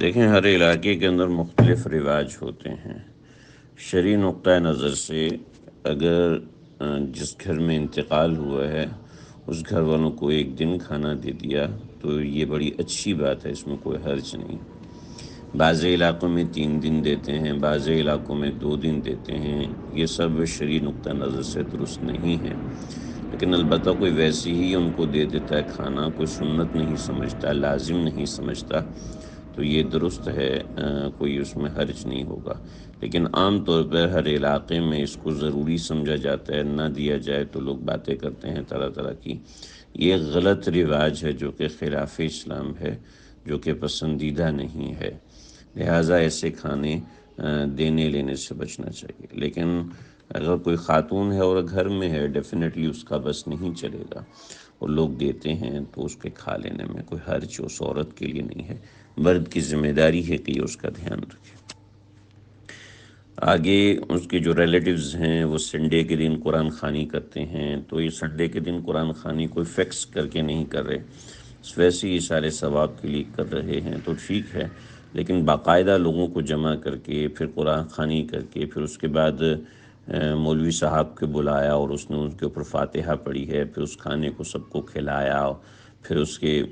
دیکھیں، ہر علاقے کے اندر مختلف رواج ہوتے ہیں۔ شرعی نقطۂ نظر سے اگر جس گھر میں انتقال ہوا ہے اس گھر والوں کو ایک دن کھانا دے دیا تو یہ بڑی اچھی بات ہے، اس میں کوئی حرج نہیں۔ بعض علاقوں میں 3 دن دیتے ہیں، بعض علاقوں میں 2 دن دیتے ہیں، یہ سب شرعی نقطۂ نظر سے درست نہیں ہے۔ لیکن البتہ کوئی ویسے ہی ان کو دے دیتا ہے کھانا، کوئی سنت نہیں سمجھتا، لازم نہیں سمجھتا، تو یہ درست ہے، کوئی اس میں حرج نہیں ہوگا۔ لیکن عام طور پر ہر علاقے میں اس کو ضروری سمجھا جاتا ہے، نہ دیا جائے تو لوگ باتیں کرتے ہیں طرح طرح کی۔ یہ غلط رواج ہے جو کہ خلاف اسلام ہے، جو کہ پسندیدہ نہیں ہے۔ لہٰذا ایسے کھانے دینے لینے سے بچنا چاہیے۔ لیکن اگر کوئی خاتون ہے اور گھر میں ہے، ڈیفینیٹلی اس کا بس نہیں چلے گا اور لوگ دیتے ہیں تو اس کے کھا لینے میں کوئی حرج اس عورت کے لیے نہیں ہے۔ مرد کی ذمہ داری ہے کہ اس کا دھیان رکھے۔ آگے اس کے جو ریلیٹیوز ہیں وہ سنڈے کے دن قرآن خوانی کرتے ہیں، تو یہ سنڈے کے دن قرآن خوانی کوئی فکس کر کے نہیں کر رہے، ویسے ہی سارے ثواب کے لیے کر رہے ہیں تو ٹھیک ہے۔ لیکن باقاعدہ لوگوں کو جمع کر کے پھر قرآن خوانی کر کے پھر اس کے بعد مولوی صاحب کے بلایا اور اس نے ان کے اوپر فاتحہ پڑھی ہے، پھر اس کھانے کو سب کو کھلایا، پھر اس کے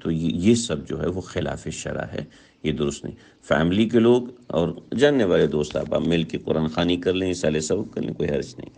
تو یہ سب جو ہے وہ خلاف شرع ہے، یہ درست نہیں۔ فیملی کے لوگ اور جاننے والے دوست آپ مل کے قرآن خوانی کر لیں، اصالہ ثواب کر لیں، کوئی حرج نہیں۔